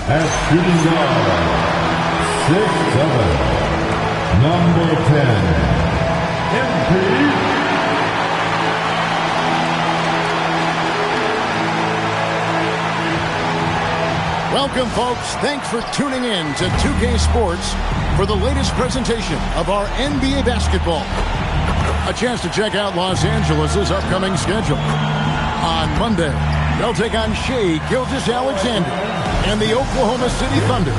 At shooting guard, 6'7", number 10, MP. Welcome, folks. Thanks for tuning in to 2K Sports for the latest presentation of our NBA basketball. A chance to check out Los Angeles' upcoming schedule. On Monday, they'll take on Shai Gilgeous-Alexander and the Oklahoma City Thunder.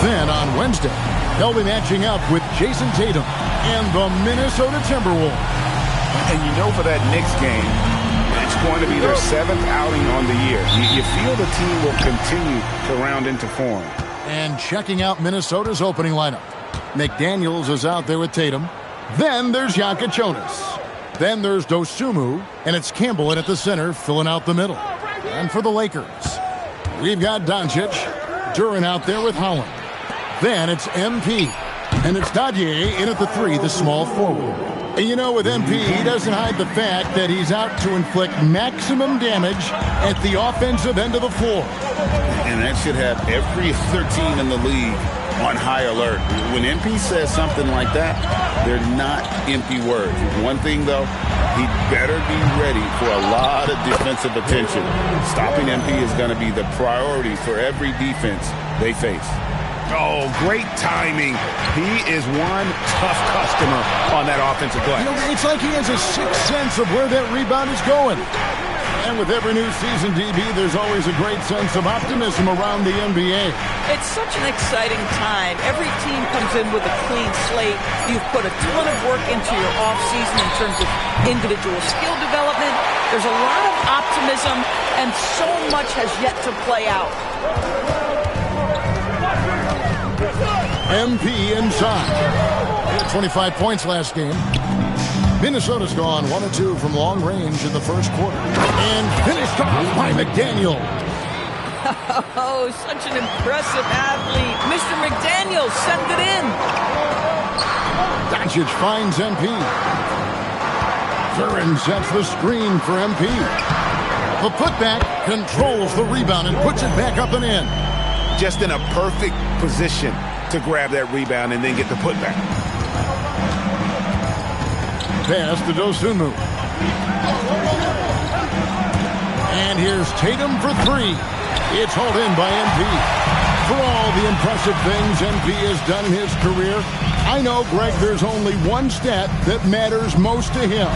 Then on Wednesday, they'll be matching up with Jason Tatum and the Minnesota Timberwolves. And you know, for that Knicks game, it's going to be their 7th outing on the year. You feel the team will continue to round into form. And checking out Minnesota's opening lineup. McDaniels is out there with Tatum. Then there's Jokic Jonas. Then there's Dosunmu, and it's Campbell in at the center, filling out the middle. And for the Lakers, we've got Doncic, Duran out there with Holland. Then it's MP, and it's Dadier in at the 3, the small forward. And you know, with MP, he doesn't hide the fact that he's out to inflict maximum damage at the offensive end of the floor. And that should have every other team in the league on high alert. When MP says something like that, they're not empty words. One thing, though, he'd better be ready for a lot of defensive attention. Stopping MP is going to be the priority for every defense they face. Oh, great timing. He is one tough customer on that offensive play. You know, it's like he has a sixth sense of where that rebound is going. And with every new season, DB, there's always a great sense of optimism around the NBA. It's such an exciting time. Every team comes in with a clean slate. You've put a ton of work into your offseason in terms of individual skill development. There's a lot of optimism, and so much has yet to play out. MP inside. He had 25 points last game. Minnesota's gone 1-2 from long range in the first quarter. And finished off by McDaniel. Oh, such an impressive athlete. Mr. McDaniel, send it in. Doncic finds MP. Duran sets the screen for MP. The putback controls the rebound and puts it back up and in. Just in a perfect position to grab that rebound and then get the putback. Pass to Dosunmu. And here's Tatum for 3. It's hauled in by MP. For all the impressive things MP has done in his career, I know, Greg, there's only one stat that matters most to him.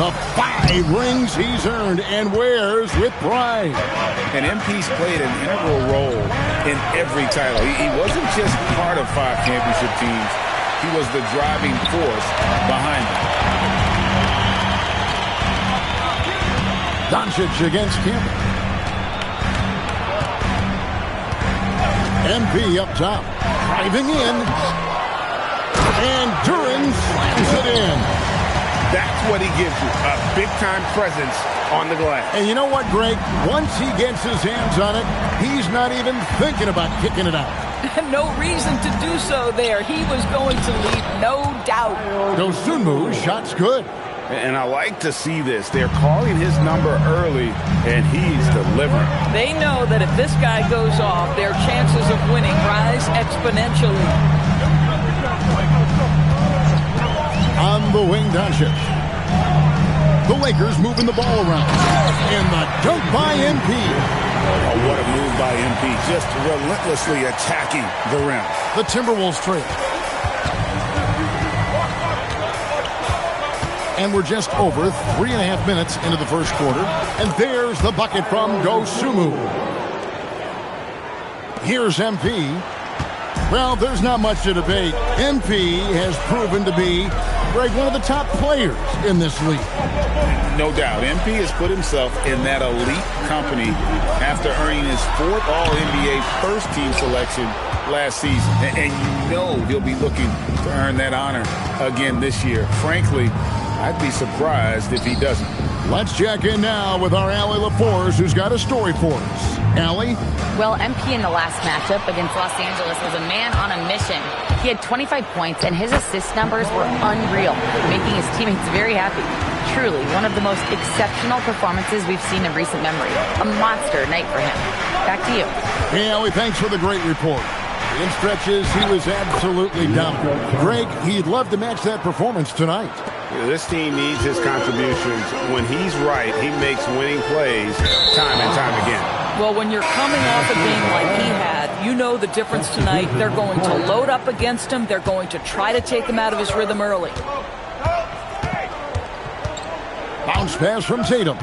The 5 rings he's earned and wears with pride. And MP's played an integral role in every title. He wasn't just part of 5 championship teams. He was the driving force behind them. Doncic against Campbell. MP up top, driving in. And Duran slams it in. That's what he gives you, a big-time presence on the glass. And you know what, Greg? Once he gets his hands on it, he's not even thinking about kicking it out. No reason to do so there. He was going to lead, no doubt. Dosunmu, shot's good. And I like to see this. They're calling his number early, and he's delivering. They know that if this guy goes off, their chances of winning rise exponentially. On the wing, Doncic. The Lakers moving the ball around. And the dunk by MP. Oh, what a move by MP. Just relentlessly attacking the rim. The Timberwolves trail. And we're just over 3.5 minutes into the first quarter. And there's the bucket from Dosunmu. Here's MP. Well, there's not much to debate. MP has proven to be, Greg, one of the top players in this league. No doubt. MP has put himself in that elite company after earning his 4th All-NBA first-team selection last season. And you know he'll be looking to earn that honor again this year. Frankly, I'd be surprised if he doesn't. Let's check in now with our Allie LaForce, who's got a story for us. Allie? Well, MP in the last matchup against Los Angeles was a man on a mission. He had 25 points, and his assist numbers were unreal, making his teammates very happy. Truly, one of the most exceptional performances we've seen in recent memory. A monster night for him. Back to you. Yeah, Ellie, thanks for the great report. In stretches, he was absolutely dominant. Greg, he'd love to match that performance tonight. This team needs his contributions. When he's right, he makes winning plays time and time again. Well, when you're coming off a game like he had, you know the difference tonight. They're going to load up against him. They're going to try to take him out of his rhythm early. Bounce pass from Tatum.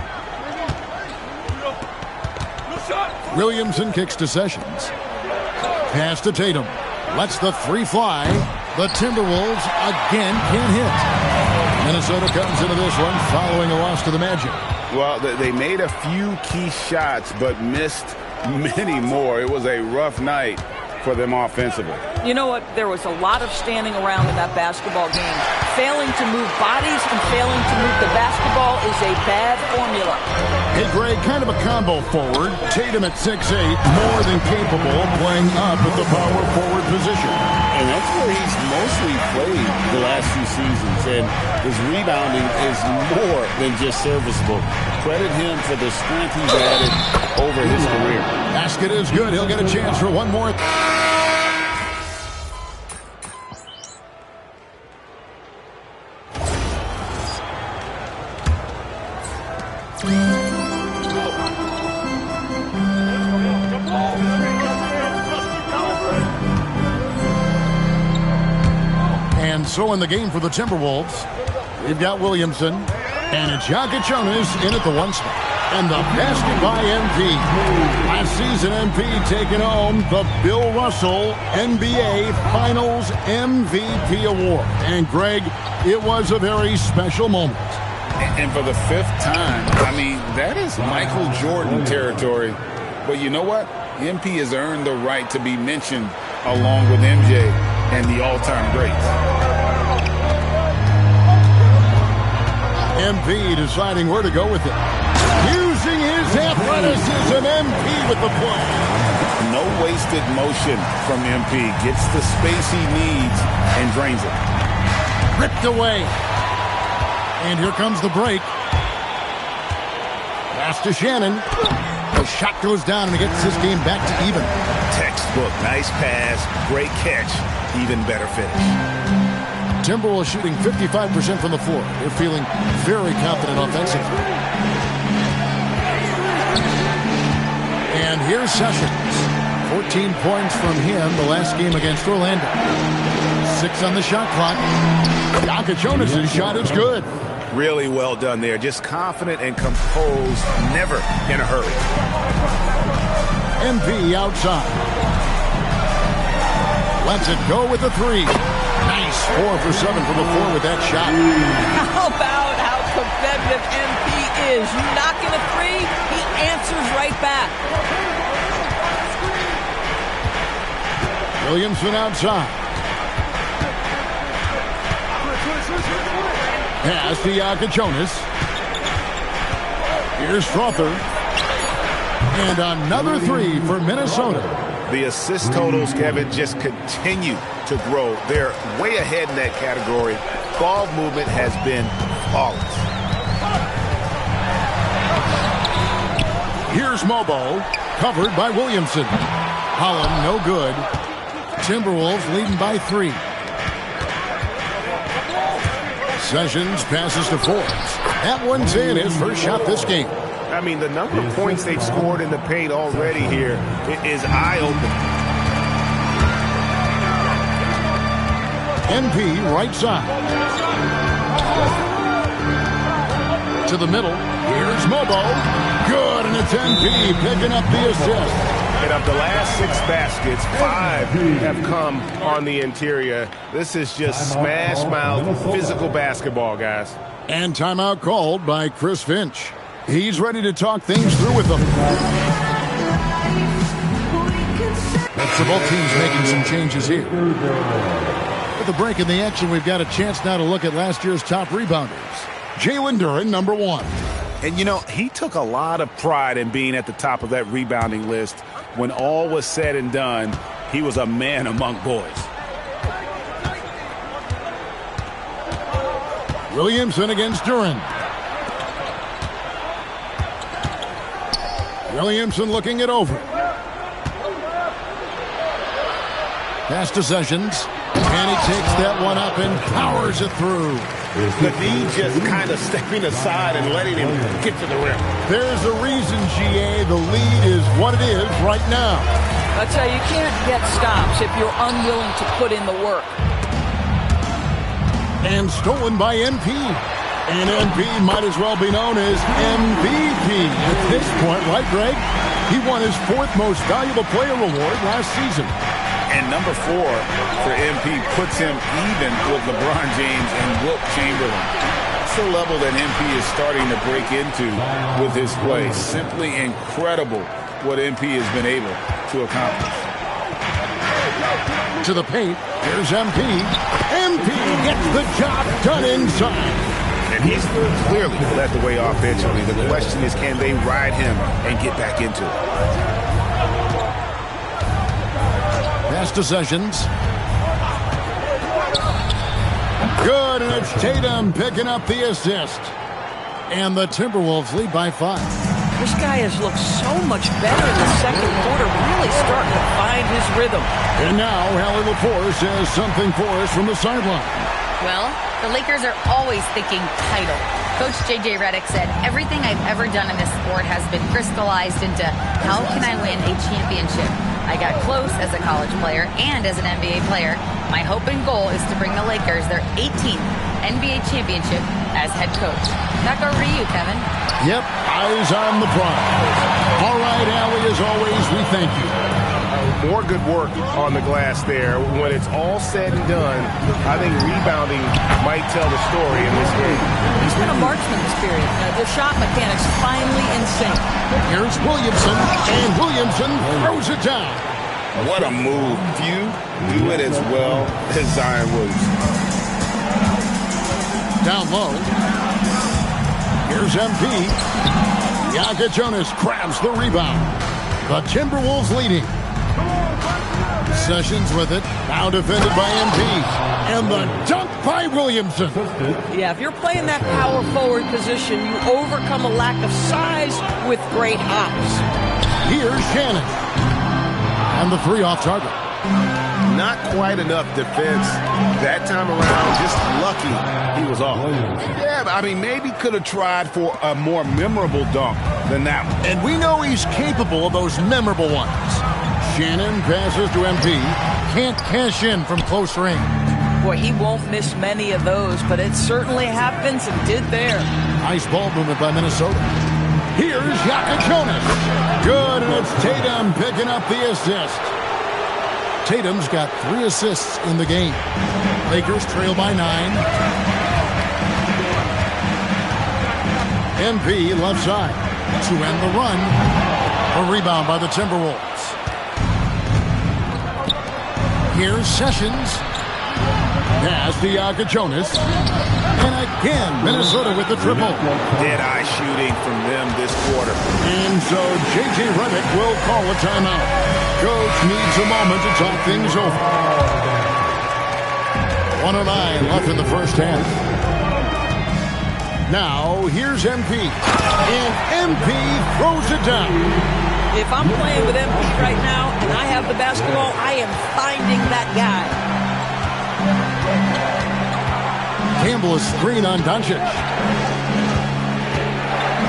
Williamson kicks to Sessions. Pass to Tatum. Lets the three fly. The Timberwolves again can't hit. Minnesota comes into this one following a loss to the Magic. Well, they made a few key shots, but missed many more. It was a rough night for them offensively. You know what? There was a lot of standing around in that basketball game. Failing to move bodies and failing to move the basketball is a bad formula. Hey, Greg, kind of a combo forward. Tatum at 6'8", more than capable of playing up at the power forward position. And that's where he's mostly played the last few seasons. And his rebounding is more than just serviceable. Credit him for the strength he's added over his career. Basket is good. He'll get a chance for one more. And so in the game for the Timberwolves, we've got Williamson, and it's Jonas in at the one spot. And the basket by MP. Last season, MP taking home the Bill Russell NBA Finals MVP award. And Greg, it was a very special moment. And for the fifth time, I mean, that is Michael Jordan territory. But you know what? MP has earned the right to be mentioned along with MJ and the all-time greats. MP deciding where to go with it. Using his athleticism, MP with the play. No wasted motion from MP. Gets the space he needs and drains it. Ripped away. And here comes the break. Pass to Shannon. The shot goes down and it gets this game back to even. Textbook. Nice pass. Great catch. Even better finish. Timberwolves shooting 55% from the floor. They're feeling very confident offensively. And here's Sessions. 14 points from him the last game against Orlando. 6 on the shot clock. Jonas' shot is good. Really well done there. Just confident and composed. Never in a hurry. MP outside. Lets it go with the three. Nice 4 for 7 from the floor with that shot. How about how competitive MP is? You knock in a three, he answers right back. Williamson outside. Pass to Jonas. Here's Strother. And another three for Minnesota. The assist totals, Kevin, just continue to grow. They're way ahead in that category. Ball movement has been flawless. Here's Mobo, covered by Williamson. Holland, no good. Timberwolves leading by 3. Sessions passes to Forbes. That one's in, his first shot this game. I mean, the number of points they've scored in the paint already here is eye-opening. MP right side. To the middle. Here's Mobo. Good, and it's MP picking up the assist. And of the last 6 baskets, 5 have come on the interior. This is just smash-mouth physical basketball, guys. And timeout called by Chris Finch. He's ready to talk things through with them. That's the both teams making some changes here. With the break in the action, we've got a chance now to look at last year's top rebounders. Jalen Duren, number 1. And, you know, he took a lot of pride in being at the top of that rebounding list. When all was said and done, he was a man among boys. Williamson against Duren. Williamson looking it over. Pass to Sessions. And he takes that one up and powers it through. The knee just kind of stepping aside and letting him get to the rim. There's a reason, GA, the lead is what it is right now. I tell you, you can't get stops if you're unwilling to put in the work. And stolen by MP. And MP might as well be known as MVP at this point, right, Greg? He won his 4th most valuable player award last season. And number 4 for MP puts him even with LeBron James and Wilt Chamberlain. It's the level that MP is starting to break into with his play. Simply incredible what MP has been able to accomplish. To the paint, here's MP. MP gets the job done inside. And he's clearly led the way offensively. The question is, can they ride him and get back into it? Pass to Sessions. Good, and it's Tatum picking up the assist. And the Timberwolves lead by 5. This guy has looked so much better in the second quarter, really starting to find his rhythm. And now, Hallie LaForce has something for us from the sideline. Well, the Lakers are always thinking title. Coach J.J. Redick said, everything I've ever done in this sport has been crystallized into how can I win a championship? I got close as a college player and as an NBA player. My hope and goal is to bring the Lakers their 18th NBA championship as head coach. Back over to you, Kevin. Yep, eyes on the prize. All right, Allie, as always, we thank you. More good work on the glass there. When it's all said and done, I think rebounding might tell the story in this game. He's been a marksman this period. The shot mechanics finally in sync. Here's Williamson, and Williamson throws it down. What a move. Few do it as well as Zion Williamson. Down low. Here's MP. Jonas grabs the rebound. The Timberwolves leading. Sessions with it. Now defended by MP. And the dunk by Williamson. Yeah, if you're playing that power forward position, you overcome a lack of size with great hops. Here's Shannon. And the 3 off target. Not quite enough defense that time around. Just lucky he was off. Yeah, I mean, maybe could have tried for a more memorable dunk than that one. And we know he's capable of those memorable ones. Shannon passes to MP. Can't cash in from close range. Boy, he won't miss many of those, but it certainly happens and did there. Nice ball movement by Minnesota. Here's Jonas. Good, and it's Tatum picking up the assist. Tatum's got 3 assists in the game. Lakers trail by 9. MP left side to end the run. A rebound by the Timberwolves. Here's Sessions. Pass to Jonas. And again, Minnesota with the triple. Dead-eye shooting from them this quarter. And so J.J. Redick will call a timeout. Coach needs a moment to talk things over. 1:09 left in the first half. Now, here's MP. And MP throws it down. If I'm playing with MP right now and I have the basketball, I am finding that guy. Campbell is screen on Doncic.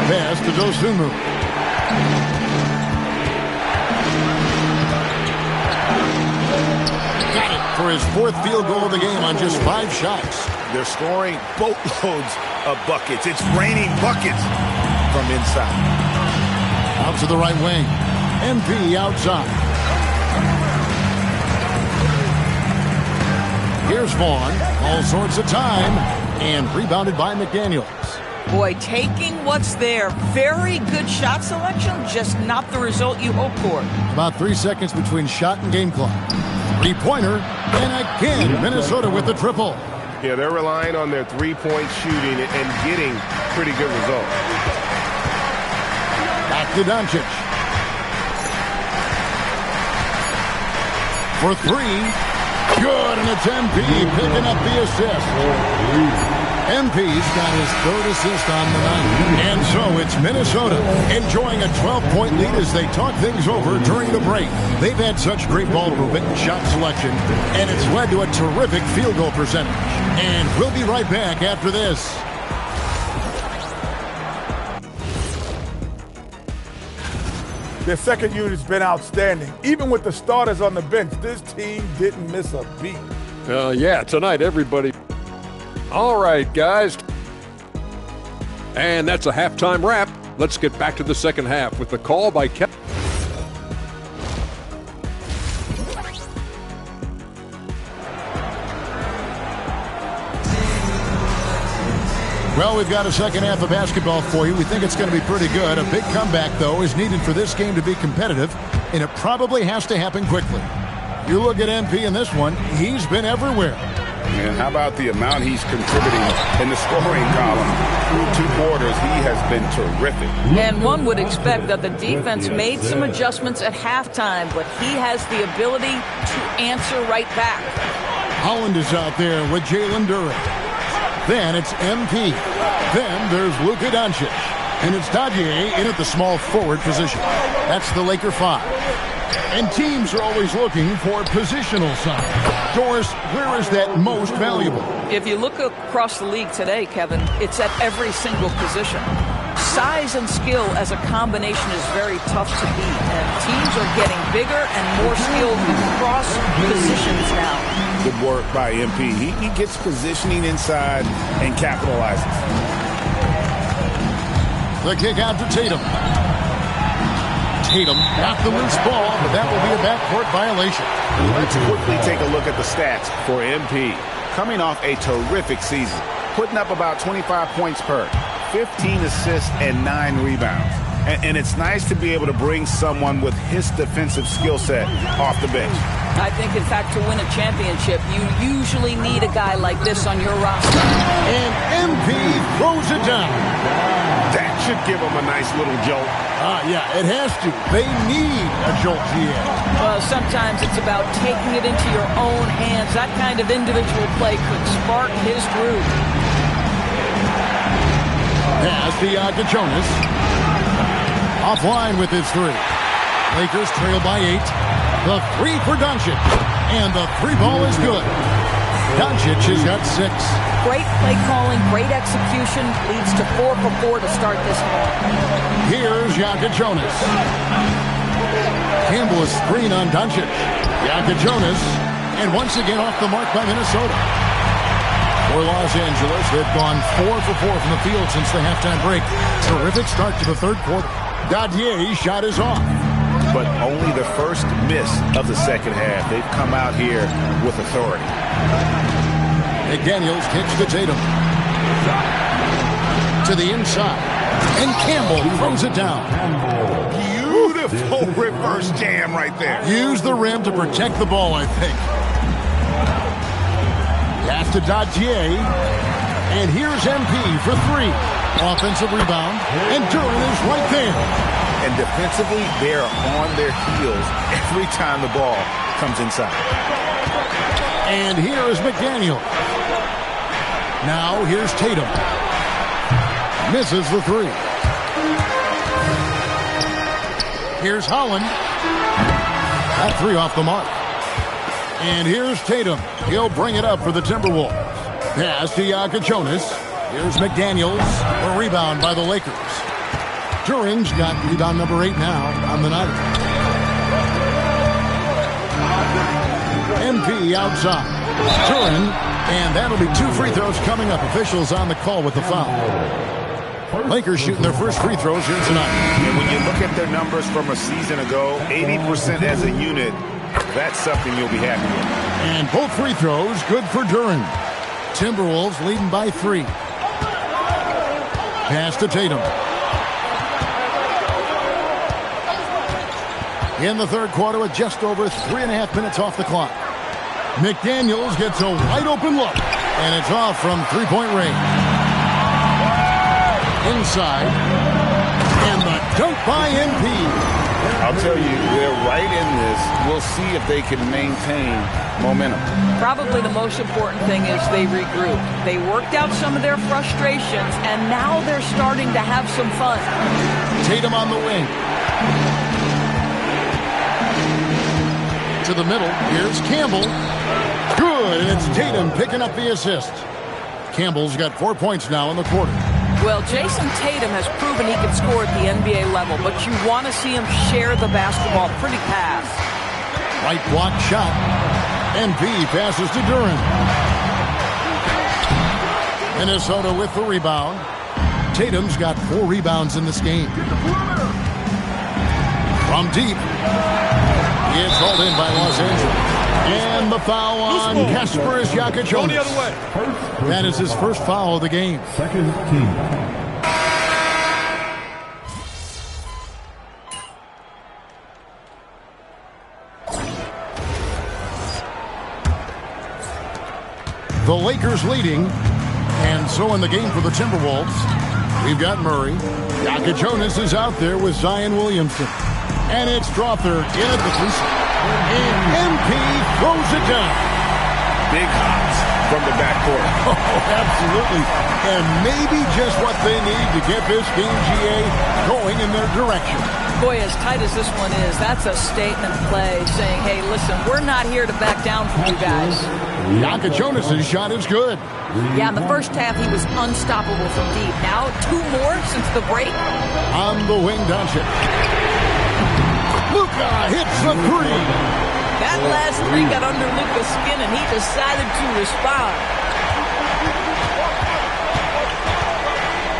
Pass to Dosunmu. Got it for his 4th field goal of the game on just 5 shots. They're scoring boatloads of buckets. It's raining buckets from inside. Out to the right wing. MP outside. Here's Vaughn. All sorts of time. And rebounded by McDaniels. Boy, taking what's there. Very good shot selection, just not the result you hope for. About 3 seconds between shot and game clock. 3-pointer. And again, Minnesota with the triple. Yeah, they're relying on their 3-point shooting and getting pretty good results. Back to Doncic. For 3. Good, and it's MP picking up the assist. MP's got his third assist on the night. And so it's Minnesota enjoying a 12-point lead as they talk things over during the break. They've had such great ball movement and shot selection, and it's led to a terrific field goal percentage. And we'll be right back after this. Their second unit's been outstanding. Even with the starters on the bench, this team didn't miss a beat. Yeah, tonight, everybody. All right, guys. And that's a halftime wrap. Let's get back to the second half with the call by Kevin. Well, we've got a second half of basketball for you. We think it's going to be pretty good. A big comeback, though, is needed for this game to be competitive, and it probably has to happen quickly. You look at MP in this one, he's been everywhere. And how about the amount he's contributing in the scoring column? Through 2 quarters, he has been terrific. And one would expect that the defense made some adjustments at halftime, but he has the ability to answer right back. Holland is out there with Jalen Duren. Then it's MP. Then there's Luka Doncic. And it's Dadier in at the small forward position. That's the Laker 5. And teams are always looking for positional size. Doris, where is that most valuable? If you look across the league today, Kevin, it's at every single position. Size and skill as a combination is very tough to beat, and teams are getting bigger and more skilled across positions now. Good work by MP. He gets positioning inside and capitalizes. The kick out to Tatum. Tatum got the loose ball, but that will be a backcourt violation. Let's quickly take a look at the stats for MP. Coming off a terrific season, putting up about 25 points per, 15 assists and 9 rebounds. And it's nice to be able to bring someone with his defensive skill set off the bench. I think, in fact, to win a championship, you usually need a guy like this on your roster. And MP throws it down. That should give him a nice little jolt. Yeah, it has to. They need a jolt, GA. Well, sometimes it's about taking it into your own hands. That kind of individual play could spark his groove. Pass to Jonas. Offline with his 3. Lakers trail by 8. The 3 for Doncic. And the 3 ball is good. Doncic has got 6. Great play calling, great execution. Leads to 4 for 4 to start this one. Here's Jonas. Campbell is screen on Doncic. Jonas. And once again off the mark by Minnesota. For Los Angeles, they've gone 4 for 4 from the field since the halftime break. Terrific start to the third quarter. Dadier's shot is off. But only the first miss of the second half. They've come out here with authority. McDaniels kicks to Tatum. To the inside. And Campbell throws it down. Beautiful reverse jam right there. Use the rim to protect the ball, I think. Pass to Dadier. And here's MP for 3. Offensive rebound. And Duren is right there. And defensively, they're on their heels every time the ball comes inside. And here is McDaniel. Now here's Tatum. Misses the 3. Here's Holland. That 3 off the mark. And here's Tatum. He'll bring it up for the Timberwolves. Pass to Jonas. Here's McDaniels. A rebound by the Lakers. Duren's got rebound number 8 now on the night. MP outside. Duren, and that'll be 2 free throws coming up. Officials on the call with the foul. Lakers shooting their first free throws here tonight. And when you look at their numbers from a season ago, 80% as a unit, that's something you'll be happy with. And both free throws good for Duren. Timberwolves leading by 3. Pass to Tatum. In the third quarter with just over 3.5 minutes off the clock. McDaniels gets a wide open look. And it's off from 3-point range. Inside. And the dunk by MP. I'll tell you, they're right in this. We'll see if they can maintain momentum. Probably the most important thing is they regrouped. They worked out some of their frustrations, and now they're starting to have some fun. Tatum on the wing. To the middle. Here's Campbell. Good, and it's Tatum picking up the assist. Campbell's got 4 points now in the quarter. Well, Jason Tatum has proven he can score at the NBA level, but you want to see him share the basketball. Pretty pass. Right block shot. MP passes to Duran. Minnesota with the rebound. Tatum's got 4 rebounds in this game. From deep. It's hauled in by Los Angeles. And the foul on Kasper Jokic. That is his first foul of the game. Second team. The Lakers leading. And so in the game for the Timberwolves, we've got Murray. Jokic is out there with Zion Williamson. And it's Strother in at the free throw. And MP throws it down. Big hops from the backcourt. Oh, absolutely. And maybe just what they need to get this game, GA, going in their direction. Boy, as tight as this one is, that's a statement play saying, hey, listen, we're not here to back down from you guys. Jokic shot is good. Yeah, in the first half, he was unstoppable from deep. Now, 2 more since the break. On the wing, Doncic. Luka hits the 3. That last 3 got under Luka's skin, and he decided to respond.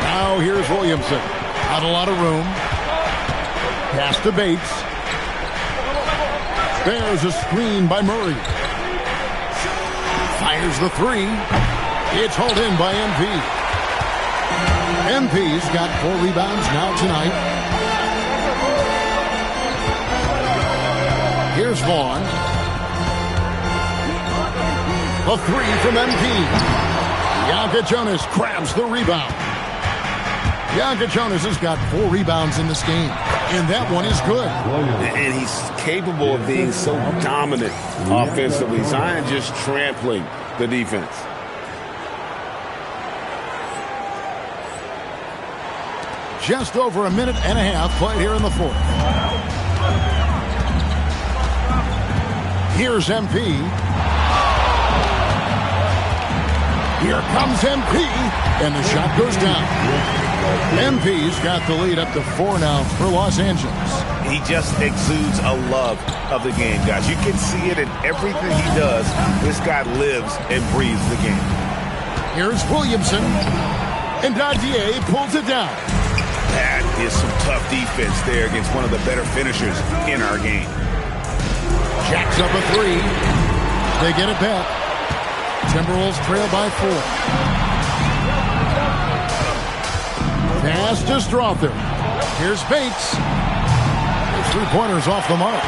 Now here's Williamson. Not a lot of room. Pass to Bates. There's a screen by Murray. Fires the 3. It's hauled in by MP. MP's got 4 rebounds now tonight. Here's Vaughn. A 3 from MP. Jokic grabs the rebound. Jokic has got 4 rebounds in this game. And that one is good. And he's capable of being so dominant offensively. Zion just trampling the defense. Just over a minute and a half played here in the fourth. Here's MP. Here comes MP. And the shot goes down. MP's got the lead up to 4 now for Los Angeles. He just exudes a love of the game, guys. You can see it in everything he does. This guy lives and breathes the game. Here's Williamson. And Dadier pulls it down. That is some tough defense there against one of the better finishers in our game. Jacks up a 3. They get it back. Timberwolves trail by 4. Pass to Strother. Here's Bates. His 3-pointers off the mark.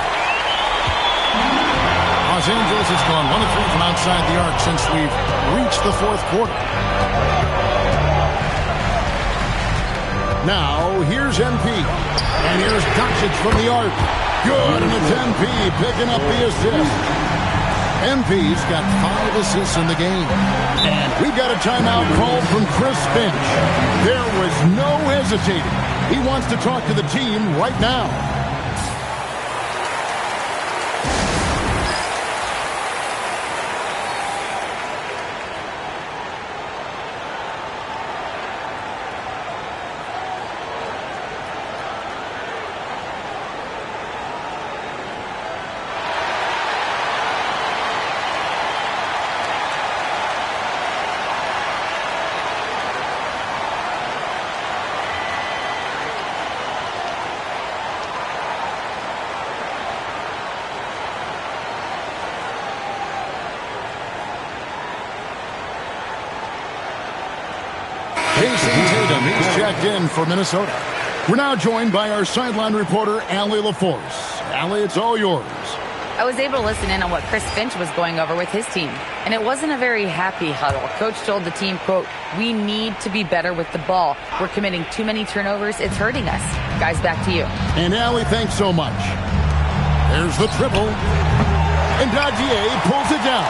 Los Angeles has gone 1 of 3 from outside the arc since we've reached the fourth quarter. Now, here's MP. And here's Doncic from the arc. Good, and it's MP picking up the assist. MP's got 5 assists in the game. And we've got a timeout call from Chris Finch. There was no hesitating. He wants to talk to the team right now. He's checked in for Minnesota. We're now joined by our sideline reporter, Allie LaForce. Allie, it's all yours. I was able to listen in on what Chris Finch was going over with his team, and it wasn't a very happy huddle. Coach told the team, quote, "We need to be better with the ball. We're committing too many turnovers. It's hurting us." Guys, back to you. And Allie, thanks so much. There's the triple. And Dadier pulls it down.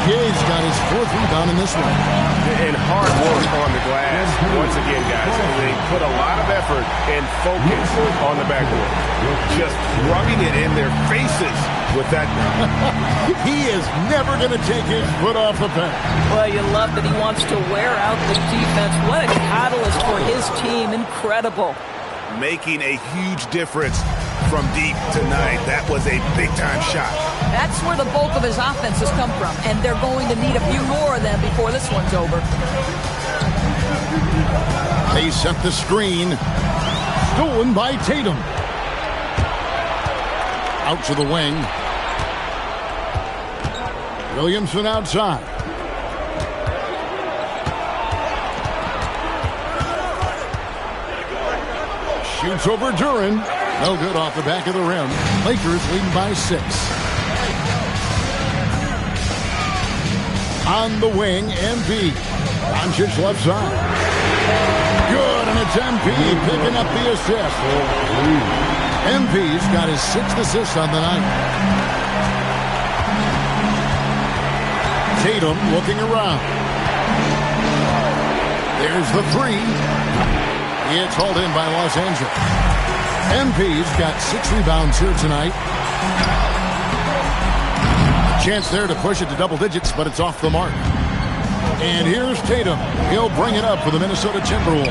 Dadier's got his 4th rebound in this one. And hard work on the glass. Once again, guys, they put a lot of effort and focus on the backboard. Just rubbing it in their faces with that. He is never going to take his foot off the pedal. Well, you love that he wants to wear out the defense. What a catalyst for his team. Incredible. Making a huge difference from deep tonight. That was a big-time shot. That's where the bulk of his offense has come from, and they're going to need a few more of them before this one's over. They set the screen. Stolen by Tatum. Out to the wing. Williamson outside. Shoots over Duran. No good off the back of the rim. Lakers leading by 6. On the wing, MP. Doncic left side. Good, and it's MP picking up the assist. MP's got his 6th assist on the night. Tatum looking around. There's the 3. It's hauled in by Los Angeles. MP's got 6 rebounds here tonight. Chance there to push it to double digits, but it's off the mark. And here's Tatum. He'll bring it up for the Minnesota Timberwolves.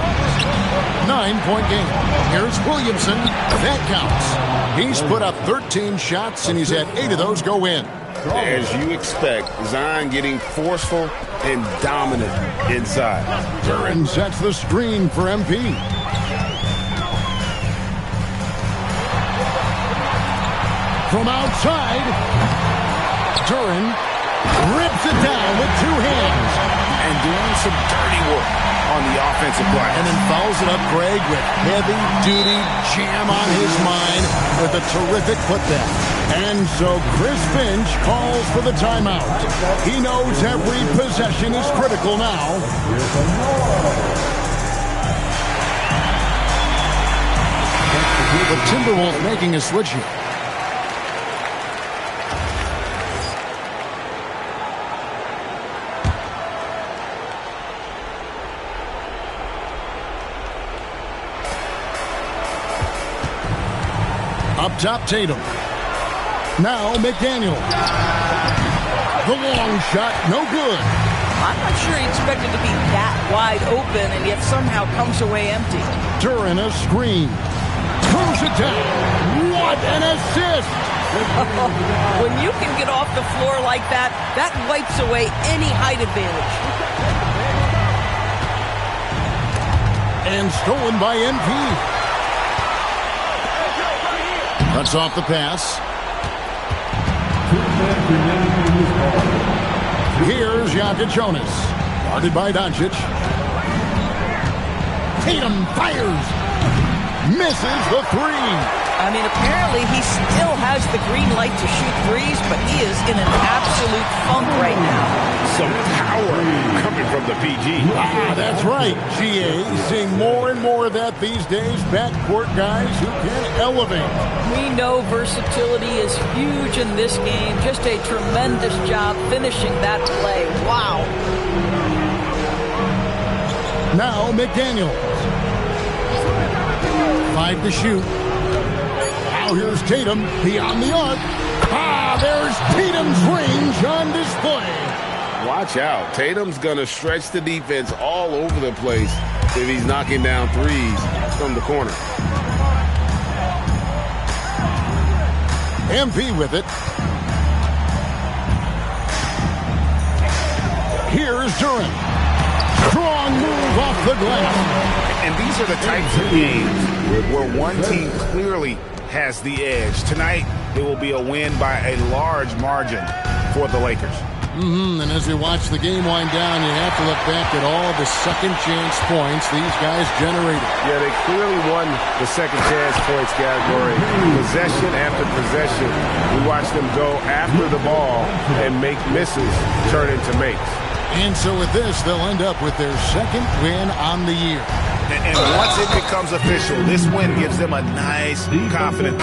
9-point game. Here's Williamson. That counts. He's put up 13 shots, and he's had 8 of those go in. As you expect, Zion getting forceful and dominant inside. Duran sets the screen for MP. From outside, Duran rips it down with 2 hands. And doing some dirty work on the offensive glass. And then fouls it up, Greg, with heavy-duty jam on his mind with a terrific putback. And so Chris Finch calls for the timeout. He knows every possession is critical now. The Timberwolves making a switch here. Up top, Tatum. Now McDaniel. The long shot, no good. I'm not sure he expected to be that wide open and yet somehow comes away empty. Duran a screen. Throws it down. What an assist! When you can get off the floor like that, that wipes away any height advantage. And stolen by MP. Cuts off the pass. Here's Jonas. Guarded by Doncic. Tatum fires. Misses the 3. I mean, apparently he still has the green light to shoot threes, but he is in an absolute funk right now. Some power coming from the PG. That's right, GA. Seeing more and more of that these days. Backcourt guys who can elevate. We know versatility is huge in this game. Just a tremendous job finishing that play. Wow. Now McDaniel. 5 to shoot. Now here's Tatum beyond the arc. There's Tatum's range on display. Watch out. Tatum's going to stretch the defense all over the place if he's knocking down threes from the corner. MP with it. Here's Duran. Strong move off the glass. And these are the types of games where one team clearly has the edge. Tonight, it will be a win by a large margin for the Lakers. And as we watch the game wind down, you have to look back at all the second chance points these guys generated. Yeah, they clearly won the second chance points category. Possession after possession. We watched them go after the ball and make misses turn into makes. And so with this, they'll end up with their second win on the year. And once it becomes official, this win gives them a nice, confident...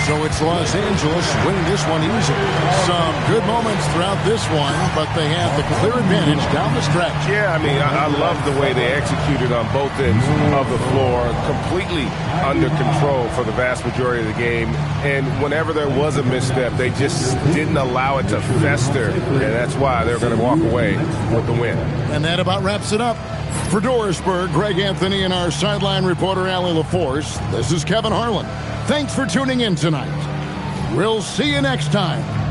So it's Los Angeles winning this one easily. Some good moments throughout this one, but they have the clear advantage down the stretch. Yeah, I mean, I love the way they executed on both ends of the floor, completely under control for the vast majority of the game. And whenever there was a misstep, they just didn't allow it to fester, and that's why they're going to walk away with the win. And that about wraps it up. For Dorisburg, Greg Anthony and our sideline reporter, Allie LaForce, this is Kevin Harlan. Thanks for tuning in tonight. We'll see you next time.